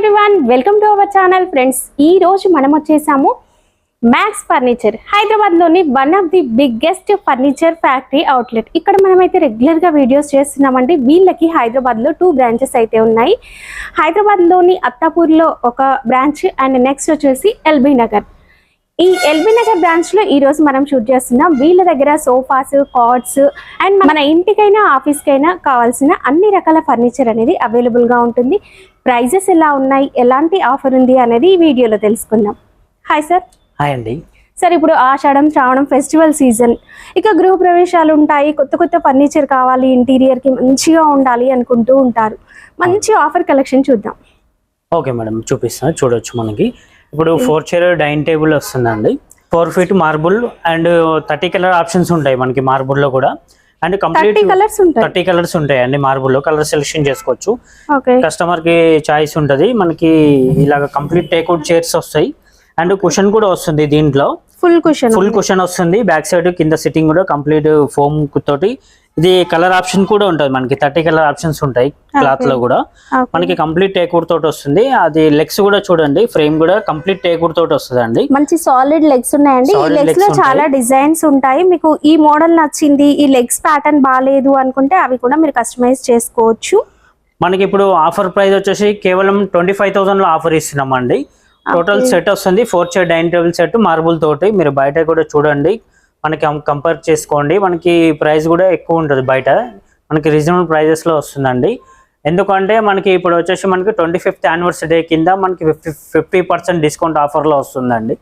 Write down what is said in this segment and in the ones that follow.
Everyone, welcome to our channel friends. ఈ రోజు మనం వచ్చేసాము మ్యాక్స్ ఫర్నిచర్, హైదరాబాద్ లోని one of the biggest furniture factory outlet. ఇక్కడ మనమైతే రెగ్యులర్ గా వీడియోస్ చేస్తున్నామండి. వీళ్ళకి హైదరాబాద్ లో 2 బ్రాంచెస్ అయితే ఉన్నాయి. హైదరాబాద్ లోని అత్తాపూర్ లో ఒక బ్రాంచ్ అండ్ నెక్స్ట్ వచ్చేసి ఎల్బీ నగర్. ఈ ఎల్బీ నగర్ బ్రాంచ్ లో ఈ రోజు మనం షూట్ చేస్తున్నాం. వీళ్ళ దగ్గర సోఫాస్, కార్డ్స్ అండ్ మన ఇంటికైనా ఆఫీస్కైనా కావాల్సిన అన్ని రకాల ఫర్నిచర్ అనేది అవైలబుల్ గా ఉంటుంది. ప్రైజెస్ ఎలా ఉన్నాయి, ఎలాంటి ఆఫర్ ఉంది అనేది ఈ వీడియోలో తెలుసుకుందాం. Hi sir. హాయ్ అండి. సార్, ఇప్పుడు ఆషాఢం, శ్రావణం ఫెస్టివల్ సీజన్, ఇక గృహ ప్రవేశాలు ఉంటాయి, కొత్త కొత్త ఫర్నిచర్ కావాలి, ఇంటీరియర్ కి మంచిగా ఉండాలి అనుకుంటూ ఉంటారు. మంచి ఆఫర్ కలెక్షన్ చూద్దాం. ఓకే మేడం, చూపిస్తాను. చూడొచ్చు. మనకి ఇప్పుడు 4 చైర్ డైనింగ్ టేబుల్ వస్తుందండి. 4 feet marble and 30 colour options ఉంటాయి మనకి మార్బుల్ లో కూడా. అండ్ కంప్లీట్ 30 కలర్స్ ఉంటాయి అండి. మార్బుల్ లో కలర్ సెలెక్షన్ చేసుకోవచ్చు. కస్టమర్ కి చాయిస్ ఉంటది. మనకి ఇలాగ కంప్లీట్ టేక్అవుట్ చైర్స్ వస్తాయి అండ్ కుషన్ కూడా వస్తుంది. దీంట్లో ఫుల్ కుషన్ వస్తుంది. బ్యాక్ సైడ్ కింద సిట్టింగ్ కూడా కంప్లీట్ ఫోమ్ తోటి. ఇది కలర్ ఆప్షన్ కూడా ఉంటుంది మనకి. 30 కలర్ ఆప్షన్స్ ఉంటాయి క్లాత్ లో కూడా. మనకి కంప్లీట్ టేక్వుడ్ తోటి వస్తుంది. అది లెగ్స్ కూడా చూడండి, ఫ్రేమ్ కూడా కంప్లీట్ టేక్వుడ్ తోటి వస్తుంది అండి. మంచి సాలిడ్ లెగ్స్ ఉన్నాయండి. ఈ లెగ్స్ లో చాలా డిజైన్స్ ఉంటాయి. మీకు ఈ మోడల్ నచ్చింది, ఈ లెగ్స్ ప్యాటర్న్ బాగాలేదు అనుకుంటే అవి కూడా మీరు కస్టమైజ్ చేసుకోవచ్చు. మనకి ఇప్పుడు ఆఫర్ ప్రైస్ వచ్చేసి కేవలం 25,000 లో ఆఫర్ ఇస్తున్నాం అండి. టోటల్ సెట్ వస్తుంది. 4 chair dining table set marble తోటి. మీరు బయట కూడా చూడండి, మనకి కంపేర్ చేసుకోండి. మనకి ప్రైస్ కూడా ఎక్కువ ఉంటుంది బయట. మనకి రీజనబుల్ ప్రైజెస్ లో వస్తుందండి. ఎందుకంటే మనకి ఇప్పుడు వచ్చేసి మనకి 25th యానివర్సరీ కింద మనకి 50% డిస్కౌంట్ ఆఫర్ లో వస్తుందండి.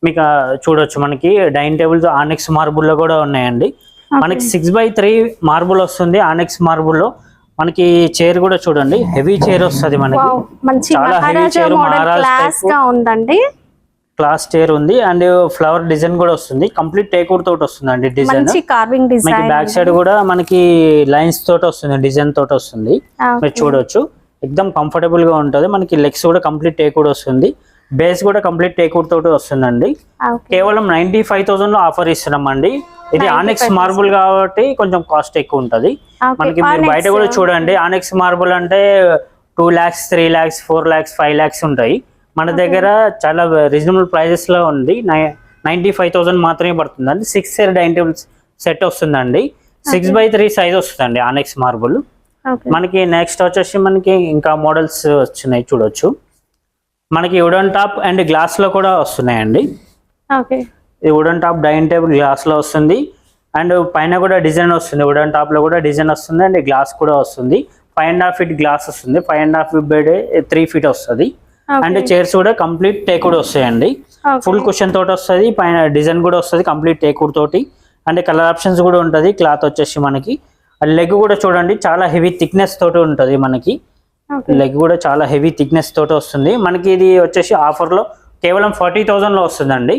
మీకు చూడొచ్చు, మనకి డైనింగ్ టేబుల్స్ ఆనెక్స్ మార్బుల్ లో కూడా ఉన్నాయండి. మనకి 6x3 మార్బుల్ వస్తుంది ఆనెక్స్ మార్బుల్ లో. మనకి చైర్ కూడా చూడండి, హెవీ చైర్ వస్తుంది మనకి. చాలా హెవీ చైర్, క్లాస్ చైర్ ఉంది. అండ్ ఫ్లవర్ డిజైన్ కూడా వస్తుంది. కంప్లీట్ టేక్వుడ్ తోటి వస్తుంది అండి డిజైన్. మనకి బ్యాక్ సైడ్ కూడా మనకి లైన్స్ తోటి వస్తుంది, డిజైన్ తోటి వస్తుంది. మీరు చూడొచ్చు, ఎక్దమ్ కంఫర్టబుల్ గా ఉంటది. మనకి లెగ్స్ కూడా కంప్లీట్ టేక్వుడ్ వస్తుంది. బేస్ కూడా కంప్లీట్ టేక్వుడ్ తోటి వస్తుందండి. కేవలం 95,000 లో ఆఫర్ ఇస్తున్నాం అండి. ఇది ఆనెక్స్ మార్బుల్ కాబట్టి కొంచెం కాస్ట్ ఎక్కువ ఉంటది. మనకి మీరు బయట కూడా చూడండి, ఆనెక్స్ మార్బుల్ అంటే 2 lakhs, 3 lakhs, 4 lakhs, 5 lakhs ఉంటాయి. మన దగ్గర చాలా రీజనబుల్ ప్రైజెస్ లో ఉంది. 95,000 మాత్రమే పడుతుంది అండి. 6 చైర్ డైనింగ్ టేబుల్ సెట్ వస్తుందండి. 6x3 సైజ్ వస్తుందండి ఆనెక్స్ మార్బుల్. మనకి నెక్స్ట్ వచ్చేసి మనకి ఇంకా మోడల్స్ వచ్చినాయి చూడొచ్చు. మనకి వుడెన్ టాప్ అండ్ గ్లాస్ లో కూడా వస్తున్నాయండి. ఇది wooden top dining table glass లో వస్తుంది. అండ్ పైన కూడా డిజైన్ వస్తుంది. వుడెన్ టాప్ లో కూడా డిజైన్ వస్తుంది అండ్ గ్లాస్ కూడా వస్తుంది. 5.5 feet గ్లాస్ వస్తుంది. 5.5 feet బెడ్ 3 feet వస్తుంది. అండ్ చైర్స్ కూడా కంప్లీట్ టేక్వుడ్ వస్తాయండి. ఫుల్ కుషన్ తోటి వస్తుంది. పైన డిజైన్ కూడా వస్తుంది కంప్లీట్ టేక్వుడ్ తోటి. అండ్ కలర్ ఆప్షన్స్ కూడా ఉంటుంది. క్లాత్ వచ్చేసి మనకి లెగ్ కూడా చూడండి, చాలా హెవీ థిక్నెస్ తోటి ఉంటుంది మనకి. లెగ్ కూడా చాలా హెవీ థిక్నెస్ తోటి వస్తుంది మనకి. ఇది వచ్చేసి ఆఫర్ లో కేవలం 40,000 లో వస్తుందండి.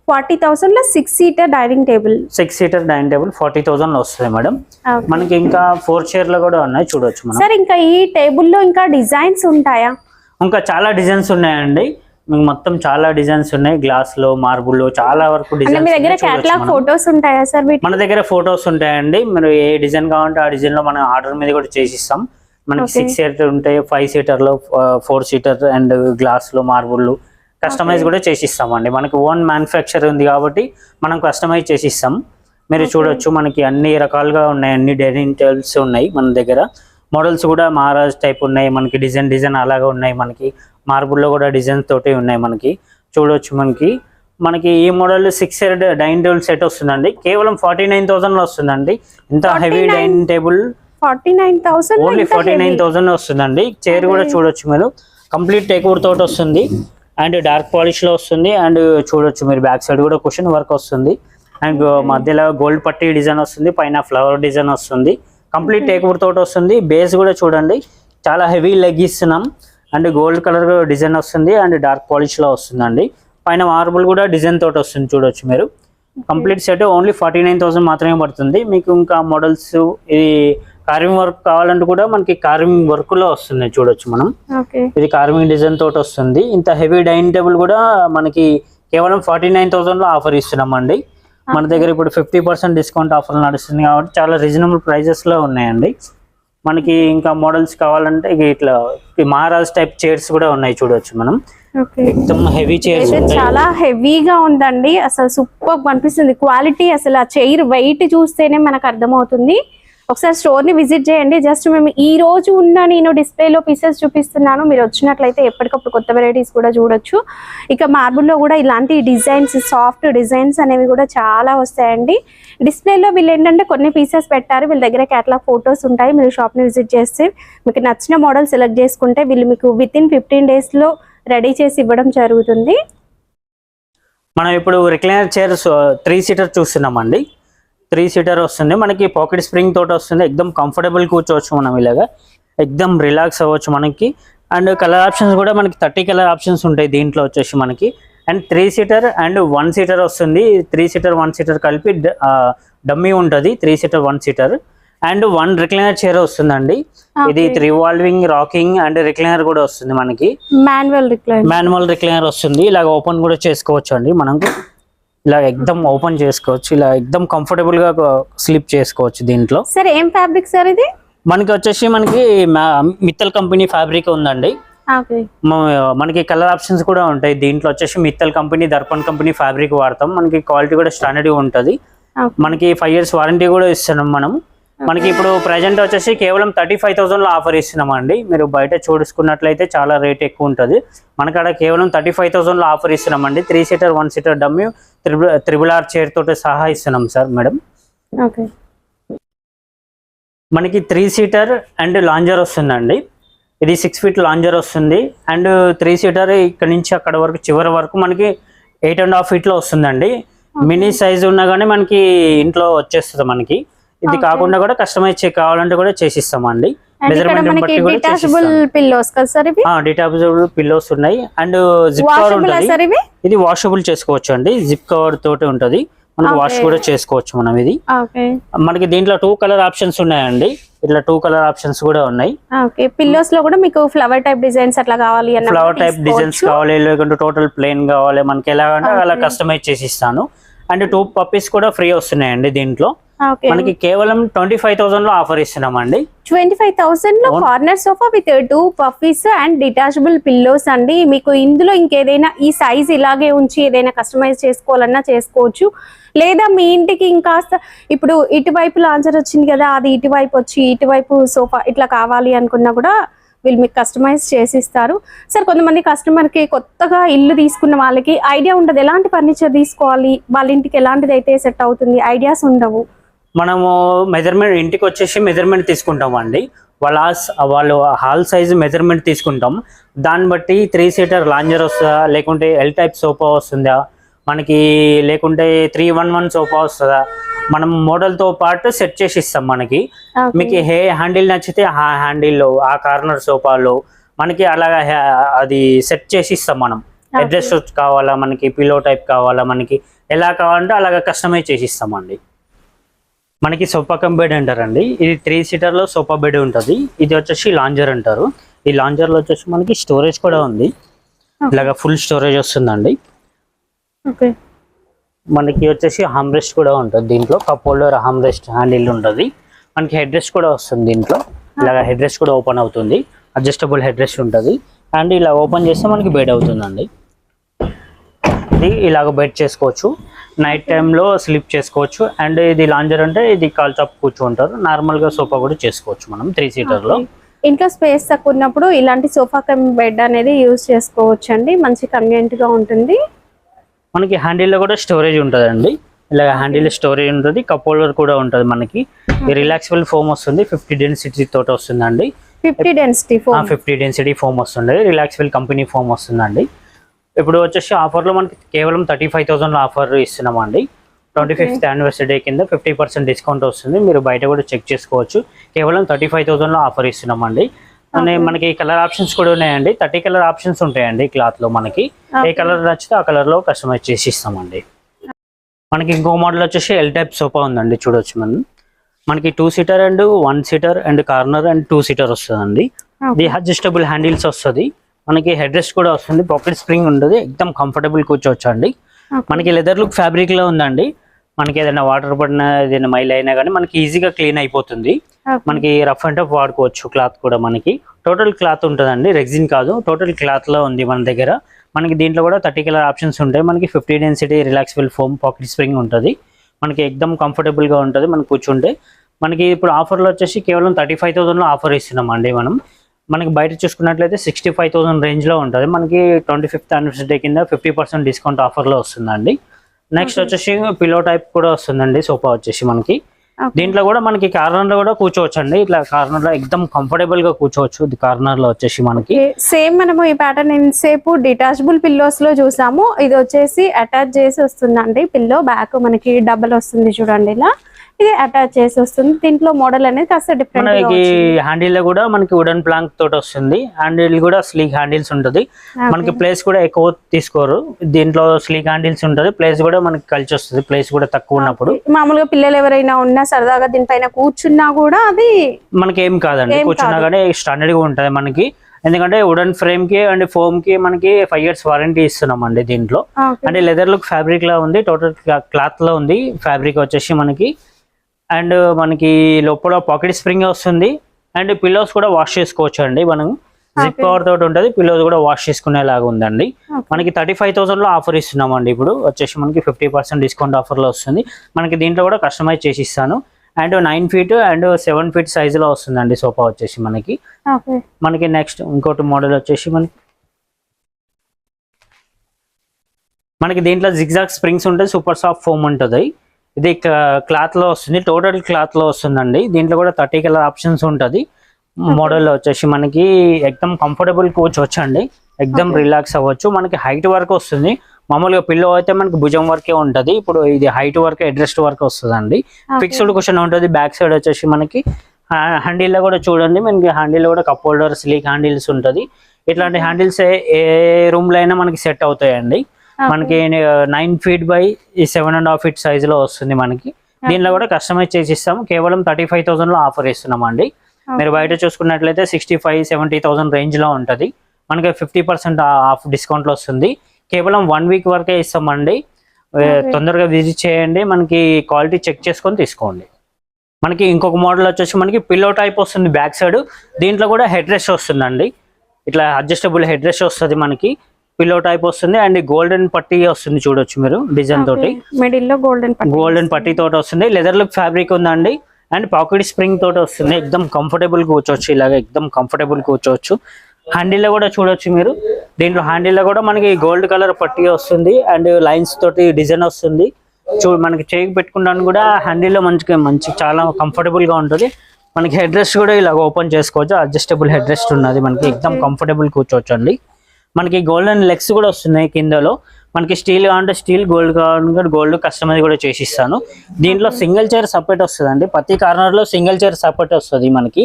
40,000 లో 6 seater డైనింగ్ టేబుల్ 40,000 లో వస్తుంది మేడం. మనకి ఇంకా 4 చైర్ లో కూడా ఉన్నాయి చూడొచ్చు మనం. సార్, ఇంకా ఈ టేబుల్ లో ఇంకా డిజైన్స్ ఉంటాయా? ఇంకా చాలా డిజైన్స్ ఉన్నాయండి. మీకు మొత్తం చాలా డిజైన్స్ ఉన్నాయి. గ్లాస్ లో, మార్బుల్ లో చాలా వరకు డిజైన్స్. మీ దగ్గర కేటలాగ్ ఫోటోస్ ఉంటాయా సార్? మన దగ్గర ఫోటోస్ ఉంటాయండి. మీరు ఏ డిజైన్ కావాలంటే ఆ డిజైన్ లో మనం ఆర్డర్ మీద కూడా చేసిస్తాం. మనకి 6 seater ఉంటాయి, 5 seater లో, 4 seater అండ్ గ్లాస్ లో, మార్బుల్ కస్టమైజ్ కూడా చేసిస్తామండి. మనకి ఓన్ మ్యానుఫ్యాక్చర్ ఉంది కాబట్టి మనం కస్టమైజ్ చేసిస్తాం. మీరు చూడొచ్చు, మనకి అన్ని రకాలుగా ఉన్నాయి. అన్ని డైనింగ్ టేబుల్స్ ఉన్నాయి మన దగ్గర. మోడల్స్ కూడా మహారాజ్ టైప్ ఉన్నాయి మనకి. డిజైన్ అలాగా ఉన్నాయి మనకి. మార్బుల్లో కూడా డిజైన్ తోటి ఉన్నాయి మనకి. చూడొచ్చు, మనకి ఈ model 6 chair dining table set వస్తుందండి. కేవలం 49,000 లో వస్తుందండి. ఇంత హెవీ డైనింగ్ టేబుల్ 49,000 ఓన్లీ 49,000 వస్తుందండి. చైర్ కూడా చూడొచ్చు మీరు, కంప్లీట్ టేక్వుడ్ తోటి వస్తుంది అండ్ డార్క్ పాలిష్ లో వస్తుంది. అండ్ చూడొచ్చు మీరు, బ్యాక్ సైడ్ కూడా కుషన్ వర్క్ వస్తుంది. అండ్ మధ్యలో గోల్డ్ పట్టీ డిజైన్ వస్తుంది. పైన ఫ్లవర్ డిజైన్ వస్తుంది. కంప్లీట్ టేక్వుడ్ తోటి వస్తుంది. బేస్ కూడా చూడండి, చాలా హెవీ లెగ్ ఇస్తున్నాం. అండ్ గోల్డ్ కలర్ డిజైన్ వస్తుంది అండ్ డార్క్ పాలిష్ లో వస్తుందండి. పైన మార్బుల్ కూడా డిజైన్ తోటి వస్తుంది చూడొచ్చు మీరు. కంప్లీట్ సెట్ ఓన్లీ 49,000 మాత్రమే పడుతుంది. మీకు ఇంకా మోడల్స్ ఇది కార్వింగ్ వర్క్ కావాలంటే కూడా మనకి కార్వింగ్ వర్క్ లో వస్తుంది చూడొచ్చు మనం. ఇది కార్వింగ్ డిజైన్ తోటి వస్తుంది. ఇంత హెవీ డైనింగ్ టేబుల్ కూడా మనకి కేవలం 49,000 లో ఆఫర్ ఇస్తున్నాం అండి. మన దగ్గర ఇప్పుడు 50% డిస్కౌంట్ ఆఫర్ నడుస్తుంది కాబట్టి చాలా రీజనబుల్ ప్రైజెస్ లో ఉన్నాయండి. మనకి ఇంకా మోడల్స్ కావాలంటే ఇట్లా మహారాజ్ టైప్ చైర్స్ కూడా ఉన్నాయి, చూడొచ్చు మనం. హెవీ చైర్స్ చాలా హెవీగా ఉందండి, అసలు సూపర్ అనిపిస్తుంది క్వాలిటీ. అసలు ఆ చైర్ వెయిట్ చూస్తేనే మనకు అర్థమవుతుంది. ఒకసారి స్టోర్ ని విజిట్ చేయండి. జస్ట్ మేము ఈ రోజు ఉన్న నేను డిస్ప్లేలో పీసెస్ చూపిస్తున్నాను, మీరు వచ్చినట్లయితే ఎప్పటికప్పుడు కొత్త వెరైటీస్ కూడా చూడొచ్చు. ఇక మార్బుల్లో కూడా ఇలాంటి డిజైన్స్, సాఫ్ట్ డిజైన్స్ అనేవి కూడా చాలా వస్తాయండి. డిస్ప్లేలో వీళ్ళు ఏంటంటే కొన్ని పీసెస్ పెట్టారు, వీళ్ళ దగ్గర కేటలాగ్ ఫొటోస్ ఉంటాయి. మీరు షాప్ ని విజిట్ చేస్తే మీకు నచ్చిన మోడల్ సెలెక్ట్ చేసుకుంటే వీళ్ళు మీకు విత్ ఇన్ 15 days లో రెడీ చేసి ఇవ్వడం జరుగుతుంది. మనం ఇప్పుడు రిక్లైనర్ చైర్ 3 seater చూస్తున్నామండి. 3 seater వస్తుంది, మనకి పాకెట్ స్ప్రింగ్ తోటి వస్తుంది. ఎక్దమ్ కంఫర్టబుల్ కూర్చోవచ్చు మనం, ఇలాగా ఎక్దమ్ రిలాక్స్ అవ్వచ్చు మనకి. అండ్ కలర్ ఆప్షన్స్ కూడా మనకి 30 కలర్ ఆప్షన్స్ ఉంటాయి దీంట్లో వచ్చేసి మనకి. అండ్ 3 seater అండ్ 1 seater వస్తుంది. 3 seater 1 seater కలిపి డమ్మీ ఉంటుంది. 3 seater 1 seater and 1 recliner chair వస్తుందండి. ఇది రివాల్వింగ్, రాకింగ్ అండ్ రిక్లైనర్ కూడా వస్తుంది మనకి. మాన్యువల్ రిక్లైనర్ వస్తుంది. ఇలాగ ఓపెన్ కూడా చేసుకోవచ్చు అండి మనకు. ఇలా ఎక్దమ్ ఓపెన్ చేసుకోవచ్చు, ఇలా ఎక్దమ్ కంఫర్టబుల్ గా స్లీప్ చేసుకోవచ్చు దీంట్లో. సార్ ఏం ఫ్యాబ్రిక్ సార్ ఇది? మనకి వచ్చేసి మనకి మిత్తల్ కంపెనీ ఫ్యాబ్రిక్ ఉందండి. మనకి కలర్ ఆప్షన్స్ కూడా ఉంటాయి దీంట్లో. వచ్చేసి Mittal company, Darpan company fabric వాడతాం. మనకి క్వాలిటీ కూడా స్టాండర్డ్ గా ఉంటది. మనకి 5 years వారంటీ కూడా ఇస్తున్నాం మనం. మనకి ఇప్పుడు ప్రెజెంట్ వచ్చేసి కేవలం 35,000 లో ఆఫర్ ఇస్తున్నామండి. మీరు బయట చూసుకున్నట్లయితే చాలా రేట్ ఎక్కువ ఉంటుంది. మనకాడ కేవలం 35,000 లో ఆఫర్ ఇస్తున్నామండి. 3 seater 1 seater dummy triple R chair తోటి సహా ఇస్తున్నాం సార్ మేడం. మనకి 3 seater అండ్ లాంజర్ వస్తుందండి. ఇది 6 feet లాంజర్ వస్తుంది. అండ్ 3 seater ఇక్కడ నుంచి అక్కడ వరకు చివరి వరకు మనకి 8.5 feet లో వస్తుందండి. మినీ సైజ్ ఉన్నా కానీ మనకి ఇంట్లో వచ్చేస్తుంది మనకి. ఇది కాకుండా కూడా కస్టమైజ్ కావాలంటే కూడా చేసిస్తామండి. డిటాచబుల్ పిల్లోస్ ఉన్నాయి. అండ్ జిప్ కవర్ ఉంటుంది. ఇది వాషబుల్ చేసుకోవచ్చు అండి. జిప్ కవర్ తోటి ఉంటది, మనకి వాష్ కూడా చేసుకోవచ్చు మనం. ఇది మనకి దీంట్లో 2 కలర్ ఆప్షన్స్ ఉన్నాయండి. ఇట్లా 2 కలర్ ఆప్షన్స్ కూడా ఉన్నాయి. పిల్లోస్ లో కూడా మీకు ఫ్లవర్ టైప్ డిజైన్స్ అట్లా కావాలి, ఫ్లవర్ టైప్ డిజైన్స్ కావాలి, లేకుంటే టోటల్ ప్లెయిన్ కావాలి, మనకి ఎలాగంటే అలా కస్టమైజ్ చేసి ఇస్తాను. అండ్ 2 puppies కూడా ఫ్రీ వస్తున్నాయండి దీంట్లో. మనకి కేవలం 25,000 లో ఆఫర్ ఇస్తున్నామండి. 25,000 లో corner sofa with 2 puppies and detachable pillows అండి. మీకు ఇందులో ఇంకేదైనా ఈ సైజ్ ఇలాగే ఉంచి ఏదైనా కస్టమైజ్ చేసుకోవాలన్నా చేసుకోవచ్చు. లేదా మీ ఇంటికి ఇంకాస్త ఇప్పుడు ఇటువైపు లాంచర్ వచ్చింది కదా, అది ఇటువైపు వచ్చి ఇటువైపు సోఫా ఇట్లా కావాలి అనుకున్నా కూడా వీళ్ళు మీకు కస్టమైజ్ చేసిస్తారు. సార్ కొంతమంది కస్టమర్కి కొత్తగా ఇల్లు తీసుకున్న వాళ్ళకి ఐడియా ఉండదు ఎలాంటి ఫర్నిచర్ తీసుకోవాలి, వాళ్ళ ఇంటికి ఎలాంటిది అయితే సెట్ అవుతుంది, ఐడియాస్ ఉండవు. మనము మెజర్మెంట్ ఇంటికి వచ్చేసి మెజర్మెంట్ తీసుకుంటాం అండి. వాళ్ళు హాల్ సైజ్ మెజర్మెంట్ తీసుకుంటాం. దాన్ని బట్టి 3 seater లాంజర్ వస్తుందా, లేకుంటే ఎల్ టైప్ సోఫా వస్తుందా మనకి, లేకుంటే 311 సోఫా వస్తుందా, మనం మోడల్తో పాటు సెట్ చేసి ఇస్తాం. మనకి మీకు ఏ హ్యాండిల్ నచ్చితే ఆ హ్యాండిల్లో, ఆ కార్నర్ సోఫాలో మనకి అలాగా అది సెట్ చేసి ఇస్తాం మనం. అడ్రస్ కావాలా మనకి, పిల్లో టైప్ కావాలా మనకి, ఎలా కావాలంటే అలాగా కస్టమైజ్ చేసి ఇస్తామండి. మనకి సోఫా కమ్ బెడ్ అంటారండి. ఇది 3 seater లో సోఫా బెడ్ ఉంటుంది. ఇది వచ్చేసి లాంజర్ అంటారు. ఈ లాంజర్ లో వచ్చేసి మనకి స్టోరేజ్ కూడా ఉంది. ఇలాగా ఫుల్ స్టోరేజ్ వస్తుందండి. మనకి వచ్చేసి హామ్ రెస్ట్ కూడా ఉంటుంది దీంట్లో. కప్ హోల్డర్, హామ్ రెస్ట్, హ్యాండిల్ ఉంటుంది. మనకి హెడ్ రెస్ట్ కూడా వస్తుంది దీంట్లో. ఇలాగా హెడ్ రెస్ట్ కూడా ఓపెన్ అవుతుంది. అడ్జస్టబుల్ హెడ్ రెస్ట్ ఉంటుంది. అండ్ ఇలా ఓపెన్ చేస్తే మనకి బెడ్ అవుతుందండి. ఇది ఇలాగ బెడ్ చేసుకోవచ్చు, నైట్ టైంలో స్లీప్ చేసుకోవచ్చు. అండ్ ఇది లాంజర్ అంటే ఇది కాల్ చాప్ కూర్చుంటారు. నార్మల్గా సోఫా కూడా చేసుకోవచ్చు మనం 3 seater లో. ఇంట్లో స్పేస్ తక్కువ ఉన్నప్పుడు ఇలాంటి సోఫా కమ్ బెడ్ అనేది యూజ్ చేసుకోవచ్చు అండి. మంచి కన్వీనియంట్ గా ఉంటుంది. మనకి హ్యాండిల్లో కూడా స్టోరేజ్ ఉంటుందండి. ఇలా హ్యాండిల్ స్టోరేజ్ ఉంటుంది. కప్ హోల్డర్ కూడా ఉంటుంది. మనకి రిలాక్సిబుల్ ఫోమ్ వస్తుంది. 50 density తోటి వస్తుందండి. 50 density ఫోమ్ వస్తుంది. రిలాక్సిబుల్ కంపెనీ ఫోమ్ వస్తుందండి. ఇప్పుడు వచ్చేసి ఆఫర్లో మనకి కేవలం 35,000 ఆఫర్ ఇస్తున్నామండి. 25th anniversary డే కింద 50% డిస్కౌంట్ వస్తుంది. మీరు బయట కూడా చెక్ చేసుకోవచ్చు. కేవలం 35,000 ఆఫర్ ఇస్తున్నామండి. మనకి కలర్ ఆప్షన్స్ కూడా ఉన్నాయండి. 30 కలర్ ఆప్షన్స్ ఉంటాయండి క్లాత్ లో. మనకి ఏ కలర్ నచ్చితే ఆ కలర్ లో కస్టమైజ్ చేసి ఇస్తామండి. మనకి ఇంకో మోడల్ వచ్చేసి ఎల్ టైప్ సోఫా ఉందండి, చూడొచ్చు మనం. మనకి 2 seater and 1 seater and corner and 2 seater వస్తుందండి. ఇది అడ్జస్టబుల్ హ్యాండిల్స్ వస్తుంది. మనకి హెడ్ రెస్ట్ కూడా వస్తుంది. పాకెట్ స్ప్రింగ్ ఉంటుంది. ఎక్దమ్ కంఫర్టబుల్ కూర్చోవచ్చు అండి. మనకి లెదర్ లుక్ ఫ్యాబ్రిక్ లో ఉందండి. మనకి ఏదైనా వాటర్ పడిన ఏదైనా మైల్ అయినా కానీ మనకి ఈజీగా క్లీన్ అయిపోతుంది. మనకి రఫ్ అండ్ టఫ్ వాడుకోవచ్చు. క్లాత్ కూడా మనకి టోటల్ క్లాత్ ఉంటుందండి, రెగ్జిన్ కాదు, టోటల్ క్లాత్ లో ఉంది మన దగ్గర. మనకి దీంట్లో కూడా 30 కలర్ ఆప్షన్స్ ఉంటాయి. మనకి 50 డెన్సిటీ రిలాక్సిబుల్ ఫోమ్ పాకెట్ స్ప్రింగ్ ఉంటుంది. మనకి ఎక్దమ్ కంఫర్టబుల్ గా ఉంటుంది మనకి కూర్చుంటే. మనకి ఇప్పుడు ఆఫర్లో వచ్చేసి కేవలం 35,000 లో ఆఫర్ ఇస్తున్నాం అండి మనం. మనకి బయట చూసుకున్నట్లయితే 65,000 రేంజ్ లో ఉంటుంది. మనకి 25th యానివర్సరీ కింద 50% డిస్కౌంట్ ఆఫర్ లో వస్తుందండి. నెక్స్ట్ వచ్చేసి పిల్లో టైప్ కూడా వస్తుందండి సోఫా వచ్చేసి మనకి. దీంట్లో కూడా మనకి కార్నర్ లో కూడా కూర్చోవచ్చు అండి. ఇట్లా కార్నర్ లో ఎక్దమ్ కంఫర్టబుల్ గా కూర్చోవచ్చు. ఇది కార్నర్ లో వచ్చేసి మనకి సేమ్ మనము ఈ ప్యాటర్న్ ఎంతసేపు డిటాచబుల్ పిల్లోస్ లో చూసాము. ఇది వచ్చేసి అటాచ్ చేసి వస్తుందండి. పిల్లో బ్యాక్ మనకి డబల్ వస్తుంది చూడండి, ఇలా ఇది అటాచ్ చేసి వస్తుంది. దీంట్లో మోడల్ అనేది కాస్త డిఫరెంట్. మనకి హ్యాండిల్ లో కూడా మనకి వుడెన్ ప్లాంక్ తోటి వస్తుంది. హ్యాండిల్ కూడా స్లీక్ హ్యాండిల్స్ ఉంటుంది. మనకి ప్లేస్ కూడా ఎక్కువ తీసుకోరు. దీంట్లో స్లీక్ హ్యాండిల్స్ ఉంటుంది. ప్లేస్ కూడా మనకి కలిసి వస్తుంది. ప్లేస్ కూడా తక్కువ ఉన్నప్పుడు మామూలుగా పిల్లలు ఎవరైనా ఉన్నా సరదాగా దీనిపైన కూర్చున్నా కూడా అది మనకి ఏం కాదండి. కూర్చున్నా కానీ స్టాండర్డ్ గా ఉంటుంది మనకి. ఎందుకంటే వుడెన్ ఫ్రేమ్ కి అండ్ ఫోమ్ కి మనకి 5 years వారంటీ ఇస్తున్నాం అండి దీంట్లో. అంటే లెదర్ లుక్ ఫ్యాబ్రిక్ లా ఉంది, టోటల్ క్లాత్ లో ఉంది ఫ్యాబ్రిక్ వచ్చేసి మనకి. అండ్ మనకి లోపల పాకెట్ స్ప్రింగ్ వస్తుంది. అండ్ పిల్లోస్ కూడా వాష్ చేసుకోవచ్చు అండి. మనం జిప్ కవర్ తోటి ఉంటుంది. పిల్లోస్ కూడా వాష్ చేసుకునేలాగా ఉందండి. మనకి 35,000 లో ఆఫర్ ఇస్తున్నాం అండి. ఇప్పుడు వచ్చేసి మనకి 50% డిస్కౌంట్ ఆఫర్ లో వస్తుంది. మనకి దీంట్లో కూడా కస్టమైజ్ చేసి ఇస్తాను. And 9 feet and 7 feet size లో వస్తుందండి సోఫా వచ్చేసి మనకి. మనకి నెక్స్ట్ ఇంకోటి మోడల్ వచ్చేసి మనకి దీంట్లో జిగ్జాగ్ స్ప్రింగ్స్ ఉంటాయి, సూపర్ సాఫ్ట్ ఫోమ్ ఉంటుంది. ఇది క్లాత్ లో వస్తుంది, టోటల్ క్లాత్ లో వస్తుందండి. దీంట్లో కూడా 30 కలర్ ఆప్షన్స్ ఉంటుంది. మోడల్ వచ్చేసి మనకి ఎక్దమ్ కంఫర్టబుల్ కూర్చోవచ్చు అండి. ఎక్దమ్ రిలాక్స్ అవ్వచ్చు. మనకి హైట్ వరకు వస్తుంది. మామూలుగా పిల్లో అయితే మనకి భుజం వరకే ఉంటుంది. ఇప్పుడు ఇది హైట్ వరకు అడ్జస్ట్ వరకు వస్తుందండి. ఫిక్స్డ్ కుషన్ ఉంటుంది. బ్యాక్ సైడ్ వచ్చేసి మనకి హ్యాండిల్ లో కూడా చూడండి, మనకి హ్యాండిల్ కూడా కప్ హోల్డర్ స్లీక్ హ్యాండిల్స్ ఉంటుంది. ఇట్లాంటి హ్యాండిల్స్ ఏ రూమ్ లో అయినా మనకి సెట్ అవుతాయండి. మనకి 9 feet by 7.5 feet సైజ్ లో వస్తుంది మనకి. దీనిలో కూడా కస్టమైజ్ చేసి ఇస్తాము. కేవలం 35,000 లో ఆఫర్ ఇస్తున్నాం అండి. మీరు బయట చూసుకున్నట్లయితే 65-70,000 రేంజ్ లో ఉంటది. మనకి 50% ఆఫ్ డిస్కౌంట్ లో వస్తుంది. కేవలం 1 week వరకే ఇస్తామండి. తొందరగా విజిట్ చేయండి. మనకి క్వాలిటీ చెక్ చేసుకొని తీసుకోండి. మనకి ఇంకొక మోడల్ వచ్చేసి మనకి పిల్లో టైప్ వస్తుంది బ్యాక్ సైడ్. దీంట్లో కూడా హెడ్ రెస్ట్ వస్తుందండి. ఇట్లా అడ్జస్టబుల్ హెడ్ రెస్ట్ వస్తుంది మనకి. పిల్లో టైప్ వస్తుంది. అండ్ గోల్డెన్ పట్టీ వస్తుంది చూడొచ్చు మీరు, డిజైన్ తోటి మిడిల్ లో గోల్డెన్ పట్టీ తోటి వస్తుంది. లెదర్ లుక్ ఫ్యాబ్రిక్ ఉందండి. అండ్ పాకెట్ స్ప్రింగ్ తోటి వస్తుంది. ఎక్దమ్ కంఫర్టబుల్ కూర్చోవచ్చు. ఇలాగ ఎక్దమ్ కంఫర్టబుల్ కూర్చోవచ్చు. హ్యాండిల్ లో కూడా చూడొచ్చు మీరు. దీంట్లో హ్యాండిల్ లో కూడా మనకి గోల్డ్ కలర్ పట్టీ వస్తుంది. అండ్ లైన్స్ తోటి డిజైన్ వస్తుంది. మనకి చేయికి పెట్టుకున్నాను కూడా హ్యాండిల్ లో మంచి చాలా కంఫర్టబుల్ గా ఉంటుంది. మనకి హెడ్ రెస్ట్ కూడా ఇలా ఓపెన్ చేసుకోవచ్చు. అడ్జస్టబుల్ హెడ్ రెస్ట్ ఉన్నది మనకి. ఎక్దమ్ కంఫర్టబుల్ కూర్చోవచ్చు అండి. మనకి గోల్డెన్ లెగ్స్ కూడా వస్తున్నాయి కిందలో. మనకి స్టీల్ కావాలంటే స్టీల్, గోల్డ్ కావాలంటే గోల్డ్ కస్టమైజ్ కూడా చేసి ఇస్తాను. దీంట్లో సింగిల్ చైర్ సపరేట్ వస్తుంది అండి. ప్రతి కార్నర్ లో సింగిల్ చైర్ సపరేట్ వస్తుంది మనకి.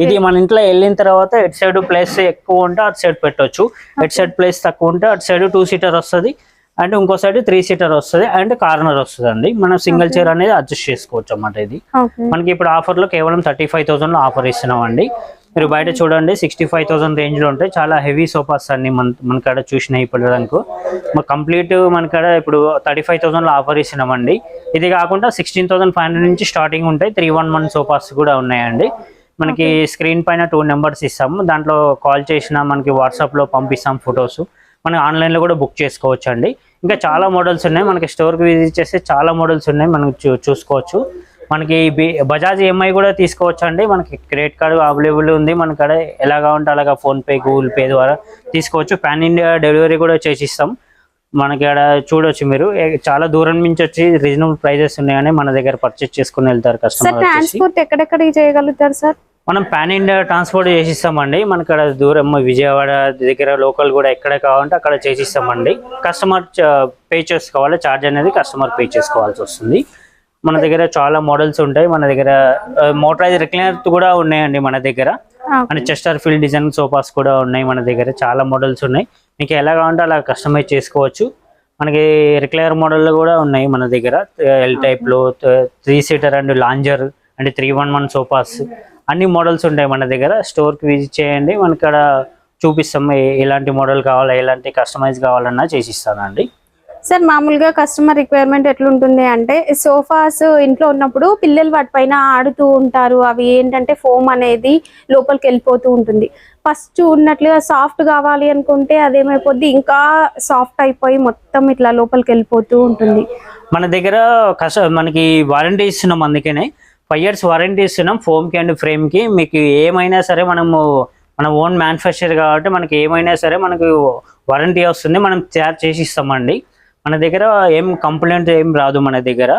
ఇది మన ఇంట్లో వెళ్ళిన తర్వాత ఎట్ సైడ్ ప్లేస్ ఎక్కువ ఉంటే అటు సైడ్ పెట్టొచ్చు. ఎట్ సైడ్ ప్లేస్ తక్కువ ఉంటే అటు సైడ్ 2-seater వస్తుంది. అండ్ ఇంకో సైడ్ 3-seater వస్తుంది. అండ్ కార్నర్ వస్తుంది అండి. మనం సింగిల్ చైర్ అనేది అడ్జస్ట్ చేసుకోవచ్చు అన్నమాట. ఇది మనకి ఇప్పుడు ఆఫర్ లో కేవలం 35,000 లో ఆఫర్ ఇస్తున్నాం అండి. మీరు బయట చూడండి 65,000 రేంజ్ లో ఉంటాయి. చాలా హెవీ సోఫాస్ అన్ని మన కాడ చూసినాయి ఇప్పటిదానికి. కంప్లీట్ మన కాడ ఇప్పుడు 35,000 లో ఆఫర్ ఇస్తున్నామండి. ఇది కాకుండా 16,500 నుంచి స్టార్టింగ్ ఉంటాయి. 311 సోఫాస్ కూడా ఉన్నాయండి. మనకి స్క్రీన్ పైన 2 నెంబర్స్ ఇస్తాము. దాంట్లో కాల్ చేసినా మనకి వాట్సాప్ లో పంపిస్తాం ఫొటోస్. మనం ఆన్లైన్ లో కూడా బుక్ చేసుకోవచ్చు అండి. ఇంకా చాలా మోడల్స్ ఉన్నాయి. మనకి స్టోర్ కి విజిట్ చేస్తే చాలా మోడల్స్ ఉన్నాయి. మనం చూసుకోవచ్చు. మనకి బజాజ్ EMI కూడా తీసుకోవచ్చు అండి. మనకి క్రెడిట్ కార్డు అవైలబుల్ ఉంది మన కాడ. ఎలా కావాలంటే అలాగా ఫోన్ పే, గూగుల్ పే ద్వారా తీసుకోవచ్చు. పాన్ ఇండియా డెలివరీ కూడా చేసిస్తాం. మనకి ఇక్కడ చూడొచ్చు మీరు. చాలా దూరం నుంచి వచ్చి రీజనబుల్ ప్రైజెస్ ఉన్నాయని మన దగ్గర పర్చేస్ చేసుకుని వెళ్తారు కస్టమర్. ట్రాన్స్పోర్ట్ ఎక్కడెక్కడ చేయగలుగుతారు సార్? మనం పాన్ ఇండియా ట్రాన్స్పోర్ట్ చేసిస్తామండి. మనకి ఇక్కడ దూరం విజయవాడ దగ్గర లోకల్ కూడా ఎక్కడ కావాలంటే అక్కడ చేసిస్తామండి. కస్టమర్ పే చేసుకోవాలి. ఛార్జ్ అనేది కస్టమర్ పే చేసుకోవాల్సి వస్తుంది. మన దగ్గర చాలా మోడల్స్ ఉంటాయి. మన దగ్గర మోటరైజ్ రిక్లైనర్ కూడా ఉన్నాయండి మన దగ్గర. And Chester field design sofas కూడా ఉన్నాయి మన దగ్గర. చాలా మోడల్స్ ఉన్నాయి. మీకు ఎలా కావాలంటే అలా కస్టమైజ్ చేసుకోవచ్చు. మనకి రిక్లైనర్ మోడల్ కూడా ఉన్నాయి మన దగ్గర. ఎల్ టైప్ లో 3-seater and lounger and 311 sofas అన్ని మోడల్స్ ఉంటాయి మన దగ్గర. స్టోర్ కి విజిట్ చేయండి. మనకి ఇక్కడ చూపిస్తాం ఎలాంటి మోడల్ కావాలా, ఎలాంటి కస్టమైజ్ కావాలన్నా చేసిస్తానండి. సార్ మామూలుగా కస్టమర్ రిక్వైర్మెంట్ ఎట్లుంటుంది అంటే సోఫాస్ ఇంట్లో ఉన్నప్పుడు పిల్లలు వాటిపైన ఆడుతూ ఉంటారు, అవి ఏంటంటే ఫోమ్ అనేది లోపలికి వెళ్ళిపోతూ ఉంటుంది. ఫస్ట్ ఉన్నట్లుగా సాఫ్ట్ కావాలి అనుకుంటే అదేమైపోద్ది, ఇంకా సాఫ్ట్ అయిపోయి మొత్తం ఇట్లా లోపలికి వెళ్ళిపోతూ ఉంటుంది. మన దగ్గర మనకి వారంటీ ఇస్తున్నాం, అందుకనే 5 years వారంటీ ఇస్తున్నాం ఫోమ్ కి అండ్ ఫ్రేమ్ కి. మీకు ఏమైనా సరే మన ఓన్ మ్యానుఫ్యాక్చర్ కాబట్టి మనకి ఏమైనా సరే మనకు వారంటీ వస్తుంది, మనం తయారు చేసి ఇస్తామండి. మన దగ్గర ఏం కంప్లైంట్ ఏం రాదు మన దగ్గర.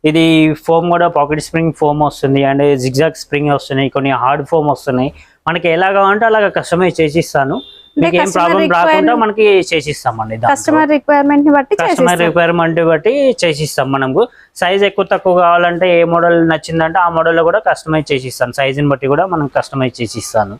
ఇది ఫోమ్ కూడా పాకెట్ స్ప్రింగ్ ఫోమ్ వస్తుంది అండ్ జిగ్జాగ్ స్ప్రింగ్ వస్తున్నాయి, కొన్ని హార్డ్ ఫోమ్ వస్తున్నాయి. మనకి ఎలా కావాలంటే అలాగా కస్టమైజ్ చేసి ఇస్తాను, మీకు ఏం ప్రాబ్లం రాకుండా మనకి చేసిస్తామండి. కస్టమర్ రిక్వైర్మెంట్ బట్టి చేసిస్తాం. మనకు సైజ్ ఎక్కువ తక్కువ కావాలంటే ఏ మోడల్ నచ్చిందంటే ఆ మోడల్లో కూడా కస్టమైజ్ చేసిస్తాను, సైజుని బట్టి కూడా మనం కస్టమైజ్ చేసిస్తాను.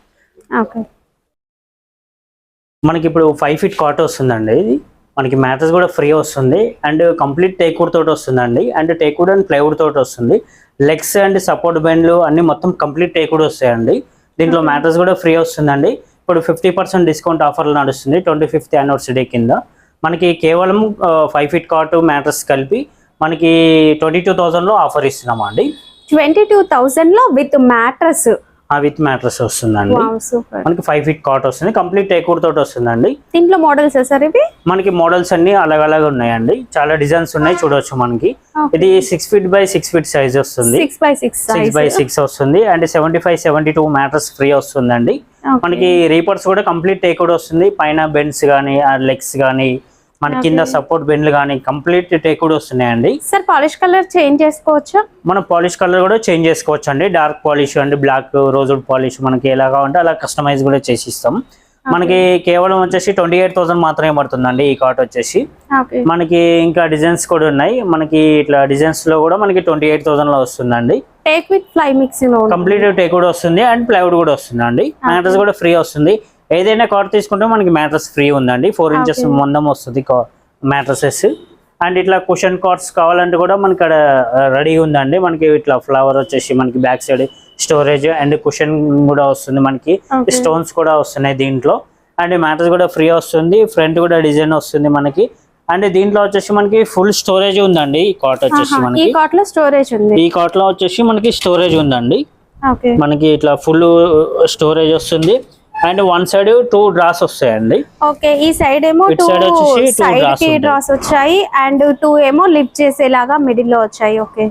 మనకి ఇప్పుడు 5 feet కాట్ వస్తుందండి. ఇది మనకి మ్యాట్రెస్ కూడా ఫ్రీ వస్తుంది అండ్ కంప్లీట్ టేక్వుడ్ తోటి వస్తుందండి. అండ్ టేక్వుడ్ అండ్ ప్లైవుడ్ తోటి వస్తుంది. లెగ్స్ అండ్ సపోర్ట్ బెండ్లు అన్ని మొత్తం కంప్లీట్ టేక్వుడ్ వస్తాయండి. దీంట్లో మ్యాట్రెస్ కూడా ఫ్రీ వస్తుందండి. ఇప్పుడు 50% డిస్కౌంట్ ఆఫర్లు నడుస్తుంది 25th యానివర్సరీ కింద. మనకి కేవలం 5 feet కాట్ మ్యాట్రెస్ కలిపి మనకి 22,000లో ఆఫర్ ఇస్తున్నాం అండి. 22,000లో విత్ మ్యాట్రెస్ వస్తుందండి. మనకి 5 feet కాట్ వస్తుంది, కంప్లీట్ టేక్వుడ్ తోటి వస్తుందండి. దీంట్లో మోడల్స్ సార్ ఇవి? మనకి మోడల్స్ అన్ని అలాగ ఉన్నాయండి, చాలా డిజైన్స్ ఉన్నాయి చూడొచ్చు. మనకి ఇది 6 feet by 6 feet సైజ్ వస్తుంది, 6 by 6 వస్తుంది అండ్ 75-72 మ్యాట్రెస్ ఫ్రీ వస్తుందండి. మనకి రీపర్స్ కూడా కంప్లీట్ టేక్వుడ్ వస్తుంది, పైన బెండ్స్ కానీ లెగ్స్ కానీ మన కింద సపోర్ట్ బెండ్లు కానీ కంప్లీట్ టేక్వుడ్ వస్తున్నాయండి. సార్ పాలిష్ కలర్ చేంజ్ చేసుకోవచ్చా? మనం పాలిష్ కలర్ కూడా చేంజ్ చేసుకోవచ్చు అండి. Dark polish and black rosewood polish మనకి ఎలా కావాలంటే అలా కస్టమైజ్ కూడా చేసి ఇస్తాం. మనకి కేవలం వచ్చేసి 28,000 మాత్రమే పడుతుందండి ఈ కాట్ వచ్చేసి. మనకి ఇంకా డిజైన్స్ కూడా ఉన్నాయి, మనకి ఇట్లా డిజైన్స్ లో కూడా మనకి 28,000లో వస్తుందండి. Take with fly mixing complete teakwood వస్తుంది అండ్ ప్లైవుడ్ కూడా వస్తుందండి. మ్యాట్రెస్ కూడా ఫ్రీ వస్తుంది. ఏదైనా కాట్ తీసుకుంటే మనకి మ్యాట్రెస్ ఫ్రీ ఉందండి. 4 inches మందం వస్తుంది మ్యాట్రసెస్. అండ్ ఇట్లా కుషన్ కాట్స్ కావాలంటే కూడా మనకి ఇక్కడ రెడీ ఉందండి. మనకి ఇట్లా ఫ్లవర్ వచ్చేసి మనకి back side storage and cushion కూడా వస్తుంది, మనకి స్టోన్స్ కూడా వస్తున్నాయి దీంట్లో. అండ్ మ్యాట్రెస్ కూడా ఫ్రీ వస్తుంది, ఫ్రంట్ కూడా డిజైన్ వస్తుంది మనకి. అండ్ దీంట్లో వచ్చేసి మనకి ఫుల్ స్టోరేజ్ ఉందండి. ఈ కాట్ వచ్చేసి మనకి ఈ కాట్ లో వచ్చేసి మనకి స్టోరేజ్ ఉందండి. మనకి ఇట్లా ఫుల్ స్టోరేజ్ వస్తుంది అండ్ వన్ సైడ్ 2 డ్రాస్ వస్తాయండి. ఓకే, ఈ సైడ్ ఏమో 2 డ్రాస్ వచ్చాయి అండ్ 2 ఏమో లిఫ్ట్ చేసేలాగా మిడిల్ లో వచ్చాయి. ఓకే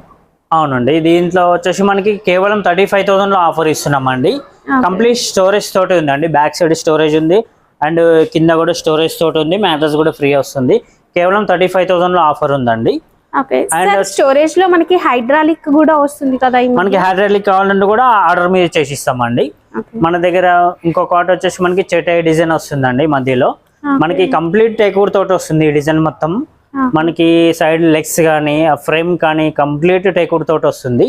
అవునండి. దీంట్లో వచ్చేసి మనకి కేవలం 35,000లో ఆఫర్ ఇస్తున్నామండి. కంప్లీట్ స్టోరేజ్ తోటి ఉందండి, బ్యాక్ సైడ్ స్టోరేజ్ ఉంది అండ్ కింద కూడా స్టోరేజ్ తోటి ఉంది. మ్యాట్రెస్ కూడా ఫ్రీ వస్తుంది. కేవలం 35,000లో ఆఫర్ ఉందండి. స్టోరేజ్ లో మనకి హైడ్రాలిక్ కూడా వస్తుంది కదా, మనకి హైడ్రాలిక్ కావాలంటే కూడా ఆర్డర్ మీద చేసిస్తామండి. మన దగ్గర ఇంకో కాట్ వచ్చేసి మనకి చెటాయి డిజైన్ వస్తుందండి. మధ్యలో మనకి కంప్లీట్ టేక్వుడ్ తోటి వస్తుంది ఈ డిజైన్ మొత్తం. మనకి సైడ్ లెగ్స్ కానీ ఫ్రేమ్ కానీ కంప్లీట్ టేక్వుడ్ తోటి వస్తుంది.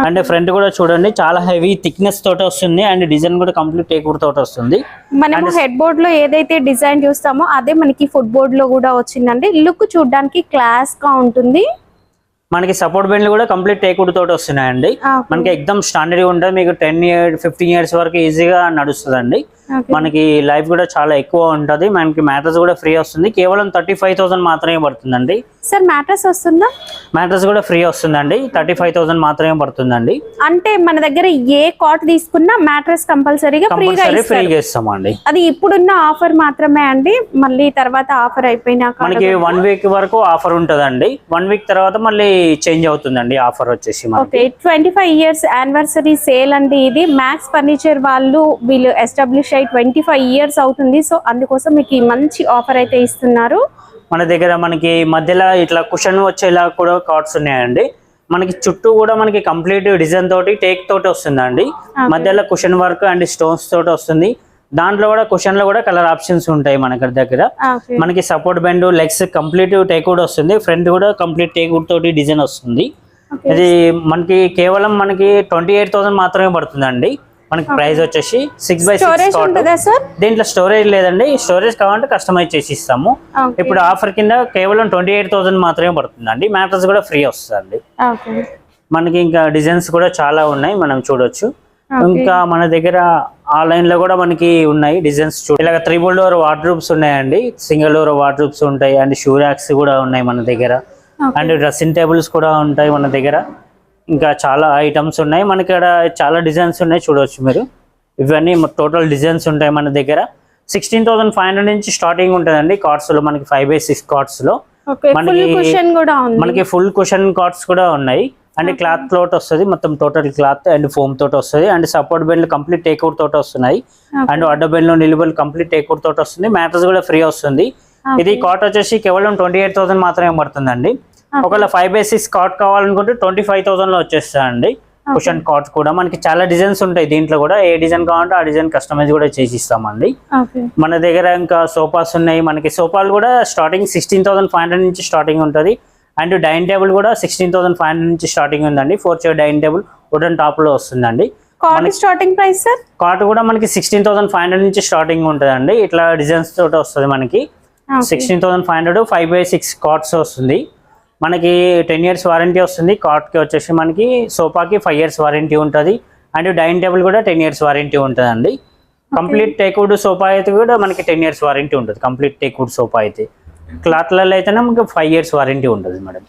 అండ్ ఫ్రంట్ కూడా చూడండి చాలా హెవీ థిక్నెస్ తోటి వస్తుంది అండ్ డిజైన్ కూడా కంప్లీట్ టేక్వుడ్ తోటి వస్తుంది. మనం హెడ్ బోర్డ్ లో ఏదైతే డిజైన్ చూస్తామో అదే మనకి ఫుట్ బోర్డ్ లో కూడా వచ్చిందండి. లుక్ చూడడానికి క్లాస్ గా ఉంటుంది. మనకి సపోర్ట్ బెండ్లు కూడా కంప్లీట్ టేక్వుడ్ తోటి వస్తున్నాయండి. మనకి ఎక్దమ్ స్టాండర్డ్ ఉంటుంది, మీకు 10-15 years వరకు ఈజీగా నడుస్తుందండి. మనకి లైఫ్ కూడా చాలా ఎక్కువ ఉంటది. మనకి మ్యాట్రెస్ కూడా ఫ్రీ వస్తుంది, కేవలం 35,000 మాత్రమే పడుతుందండి. సార్ మ్యాట్రెస్ వస్తుందా? మ్యాట్రెస్ కూడా ఫ్రీ వస్తుందండి, 35,000 మాత్రమే పడుతుందండి. అంటే మన దగ్గర ఏ కాట్ తీసుకున్నా మ్యాట్రెస్ కంపల్సరీగా ఫ్రీగా ఇస్తామండి. అది ఇప్పుడున్న ఆఫర్ మాత్రమే అండి, మళ్ళీ తర్వాత ఆఫర్ అయిపోయినాక మనకి 1 week వరకు ఆఫర్ ఉంటదండి. 1 week తర్వాత మళ్ళీ చేంజ్ అవుతుందండి ఆఫర్ వచ్చేసి. 25 years యానివర్సరీ సేల్ అండి ఇది. మ్యాక్స్ ఫర్నిచర్ వీళ్ళు ఎస్టాబ్లిష్ అయ్యి 25 years అవుతుంది. సో అందుకోసం మీకు మంచి ఆఫర్ అయితే ఇస్తున్నారు. మన దగ్గర మనకి మధ్యలో ఇట్లా కుషన్ వచ్చేలా కూడా కార్డ్స్ ఉన్నాయండి. మనకి చుట్టూ కూడా మనకి కంప్లీట్ డిజైన్ తోటి టేక్ తోటి వస్తుందండి. మధ్యలో కుషన్ వర్క్ అండ్ స్టోన్స్ తోటి వస్తుంది. దాంట్లో కూడా కుషన్ లో కూడా కలర్ ఆప్షన్స్ ఉంటాయి మన దగ్గర. మనకి support bend legs complete teakwood వస్తుంది, ఫ్రంట్ కూడా కంప్లీట్ టేక్వుడ్ తోటి డిజైన్ వస్తుంది. ఇది మనకి కేవలం మనకి 28,000 మాత్రమే పడుతుందండి. మనకి ప్రైస్ వచ్చేసి 6x6. దీంట్లో స్టోరేజ్ లేదండి, స్టోరేజ్ కావాలంటే కస్టమైజ్ చేసి ఇస్తాము. ఇప్పుడు ఆఫర్ కింద కేవలం 28,000 మాత్రమే పడుతుందండి. మ్యాట్రెస్ కూడా ఫ్రీ వస్తుంది. మనకి ఇంకా డిజైన్స్ కూడా చాలా ఉన్నాయి, మనం చూడొచ్చు. ఇంకా మన దగ్గర ఆన్లైన్ లో కూడా మనకి ఉన్నాయి డిజైన్స్. ఇలాగ 3 డోర్ వార్డ్రోబ్స్ ఉన్నాయండి, సింగిల్ డోర్ వార్డ్రోబ్స్ ఉంటాయి, అండ్ షూ ర్యాక్స్ కూడా ఉన్నాయి మన దగ్గర, అండ్ డ్రెస్సింగ్ టేబుల్స్ కూడా ఉంటాయి మన దగ్గర. ఇంకా చాలా ఐటమ్స్ ఉన్నాయి మనకి ఇక్కడ, చాలా డిజైన్స్ ఉన్నాయి చూడవచ్చు మీరు. ఇవన్నీ టోటల్ డిజైన్స్ ఉంటాయి మన దగ్గర. 16,500 నుంచి స్టార్టింగ్ ఉంటుందండి కార్డ్స్ లో మనకి 5x6 కార్డ్స్ లో. మనకి ఫుల్ కుషన్ కార్డ్స్ కూడా ఉన్నాయి, అండ్ క్లాత్ తోటి వస్తుంది మొత్తం, టోటల్ క్లాత్ అండ్ ఫోమ్ తోటి వస్తుంది, అండ్ సపోర్ట్ బెల్ట్ కంప్లీట్ టేక్అవుట్ తోటి వస్తున్నాయి, అండ్ అడ్డ బెల్ట్ నిలుబెల్ కంప్లీట్ టేక్అవుట్ తోటి వస్తుంది. మ్యాట్రస్ కూడా ఫ్రీ వస్తుంది. ఇది కాట్ వచ్చేసి కేవలం 28,000 మాత్రమే పడుతుందండి. ఒకవేళ 5x6 కాట్ కావాలనుకుంటే 25,000 లో వచ్చేస్తాయండి. కుషన్ కాట్ కూడా మనకి చాలా డిజైన్స్ ఉంటాయి దీంట్లో కూడా, ఏ డిజైన్ కావాలంటే ఆ డిజైన్ కస్టమైజ్ కూడా చేసి ఇస్తామండి. మన దగ్గర ఇంకా సోఫాస్ ఉన్నాయి, మనకి సోఫాలు కూడా స్టార్టింగ్ 16,500 నుంచి స్టార్టింగ్ ఉంటుంది, అండ్ డైనింగ్ టేబుల్ కూడా 16,500 నుంచి స్టార్టింగ్ ఉందండి. 4 chair dining table wooden top లో వస్తుందండి. స్టార్టింగ్ ప్రైస్ సార్ కాట్ కూడా మనకి 16,500 నుంచి స్టార్టింగ్ ఉంటుందండి. ఇట్లా డిజైన్స్ తోటి వస్తుంది మనకి. 16,500 5x6 కార్డ్స్ వస్తుంది మనకి. 10 years వారంటీ వస్తుంది కాట్ కి వచ్చేసి. మనకి సోఫాకి 5 years వారంటీ ఉంటుంది, అండ్ డైనింగ్ టేబుల్ కూడా 10 years వారంటీ ఉంటుందండి. కంప్లీట్ టేక్వుడ్ సోఫా అయితే కూడా మనకి 10 years వారంటీ ఉంటుంది. కంప్లీట్ టేక్వుడ్ సోఫా అయితే, క్లాత్లలో అయితేనే మనకి 5 years వారంటీ ఉంటుంది మేడం.